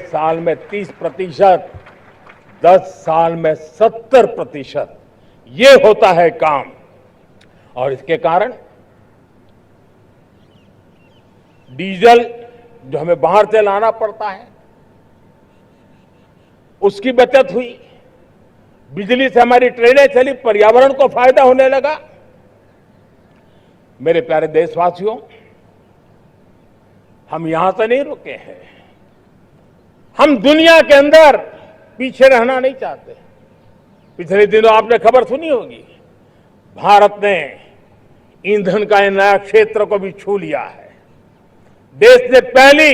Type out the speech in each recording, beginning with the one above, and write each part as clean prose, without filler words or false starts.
साल में 30%, 10 साल में 70%, ये होता है काम। और इसके कारण डीजल जो हमें बाहर से लाना पड़ता है उसकी बचत हुई, बिजली से हमारी ट्रेनें चली, पर्यावरण को फायदा होने लगा। मेरे प्यारे देशवासियों, हम यहां से नहीं रुके हैं, हम दुनिया के अंदर पीछे रहना नहीं चाहते। पिछले दिनों आपने खबर सुनी होगी, भारत ने ईंधन का नया क्षेत्र को भी छू लिया है। देश ने पहली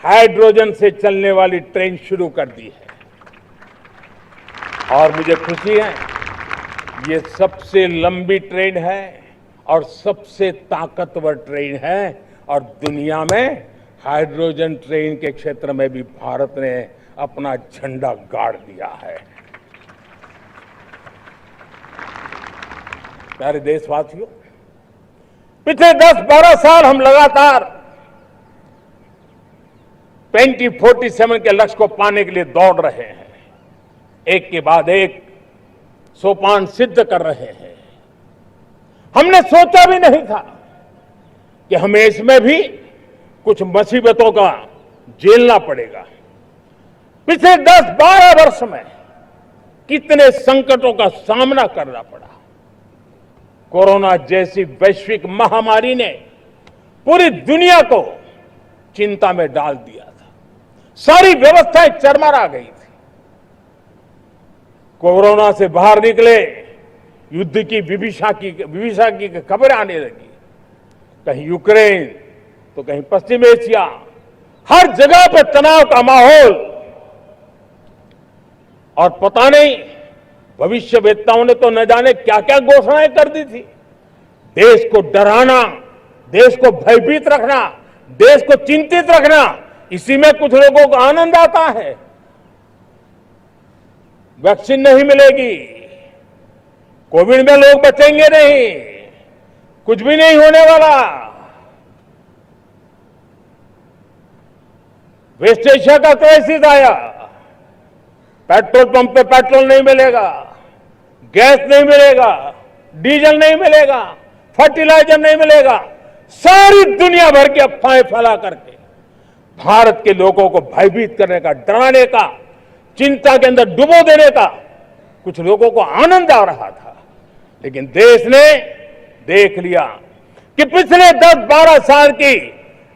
हाइड्रोजन से चलने वाली ट्रेन शुरू कर दी है और मुझे खुशी है, ये सबसे लंबी ट्रेन है और सबसे ताकतवर ट्रेन है और दुनिया में हाइड्रोजन ट्रेन के क्षेत्र में भी भारत ने अपना झंडा गाड़ दिया है। प्यारे देशवासियों, पिछले 10-12 साल हम लगातार 2047 के लक्ष्य को पाने के लिए दौड़ रहे हैं, एक के बाद एक सोपान सिद्ध कर रहे हैं। हमने सोचा भी नहीं था कि हमें इसमें भी कुछ मुसीबतों का झेलना पड़ेगा। पिछले 10-12 वर्ष में कितने संकटों का सामना करना पड़ा। कोरोना जैसी वैश्विक महामारी ने पूरी दुनिया को चिंता में डाल दिया था, सारी व्यवस्थाएं चरमरा गई थी। कोरोना से बाहर निकले, युद्ध की विभीषा की खबरें आने लगी, कहीं यूक्रेन तो कहीं पश्चिम एशिया, हर जगह पर तनाव का माहौल। और पता नहीं भविष्यवेत्ताओं ने तो न जाने क्या क्या घोषणाएं कर दी थी। देश को डराना, देश को भयभीत रखना, देश को चिंतित रखना, इसी में कुछ लोगों को आनंद आता है। वैक्सीन नहीं मिलेगी, कोविड में लोग बचेंगे नहीं, कुछ भी नहीं होने वाला। वेस्ट एशिया का क्राइसिस आया, पेट्रोल पंप पे पेट्रोल नहीं मिलेगा, गैस नहीं मिलेगा, डीजल नहीं मिलेगा, फर्टिलाइजर नहीं मिलेगा। सारी दुनिया भर की अफवाहें फैला करके भारत के लोगों को भयभीत करने का, डराने का, चिंता के अंदर डुबो देने का कुछ लोगों को आनंद आ रहा था। लेकिन देश ने देख लिया कि पिछले 10-12 साल की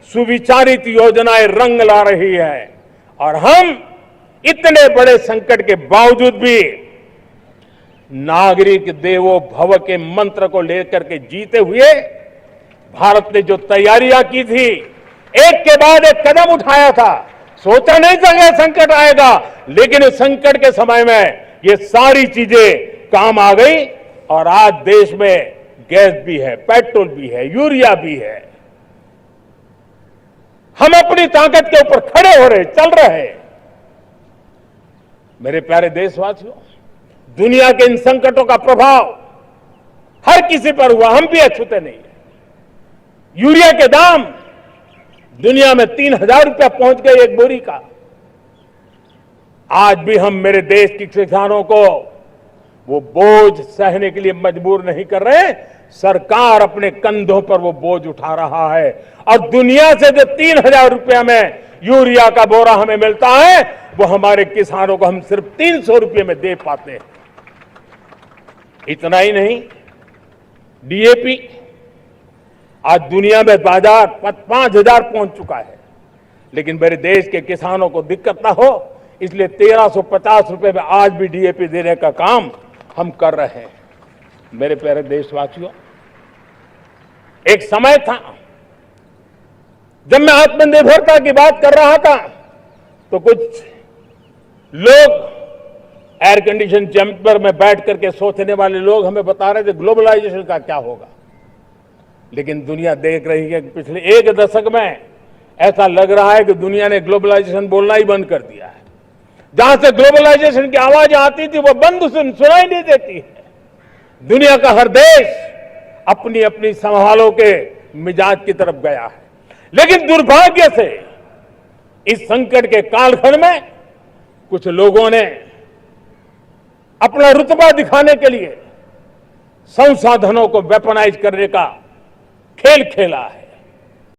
सुविचारित योजनाएं रंग ला रही है और हम इतने बड़े संकट के बावजूद भी नागरिक देवो भव के मंत्र को लेकर के जीते हुए भारत ने जो तैयारियां की थी, एक के बाद एक कदम उठाया था। सोचा नहीं था कि संकट आएगा, लेकिन इस संकट के समय में ये सारी चीजें काम आ गई और आज देश में गैस भी है, पेट्रोल भी है, यूरिया भी है। हम अपनी ताकत के ऊपर खड़े हो रहे, चल रहे। मेरे प्यारे देशवासियों, दुनिया के इन संकटों का प्रभाव हर किसी पर हुआ, हम भी अछूते नहीं है। यूरिया के दाम दुनिया में 3,000 रुपया पहुंच गए एक बोरी का। आज भी हम मेरे देश के किसानों को वो बोझ सहने के लिए मजबूर नहीं कर रहे। सरकार अपने कंधों पर वो बोझ उठा रहा है और दुनिया से जो 3,000 रुपया में यूरिया का बोरा हमें मिलता है, वो हमारे किसानों को हम सिर्फ 300 रुपये में दे पाते हैं। इतना ही नहीं, डीएपी आज दुनिया में बाजार 5,000 पहुंच चुका है, लेकिन मेरे देश के किसानों को दिक्कत ना हो इसलिए 1,350 रुपये में आज भी डीएपी देने का काम हम कर रहे हैं। मेरे प्यारे देशवासियों, एक समय था जब मैं आत्मनिर्भरता की बात कर रहा था तो कुछ लोग एयर कंडीशन चैम्बर में बैठ करके सोचने वाले लोग हमें बता रहे थे ग्लोबलाइजेशन का क्या होगा। लेकिन दुनिया देख रही है कि पिछले एक दशक में ऐसा लग रहा है कि दुनिया ने ग्लोबलाइजेशन बोलना ही बंद कर दिया है। जहां से ग्लोबलाइजेशन की आवाज आती थी वो बंद सुनाई नहीं देती है। दुनिया का हर देश अपनी अपनी संभालों के मिजाज की तरफ गया है। लेकिन दुर्भाग्य से इस संकट के कालखंड में कुछ लोगों ने अपना रुतबा दिखाने के लिए संसाधनों को वेपनाइज करने का खेल खेला है।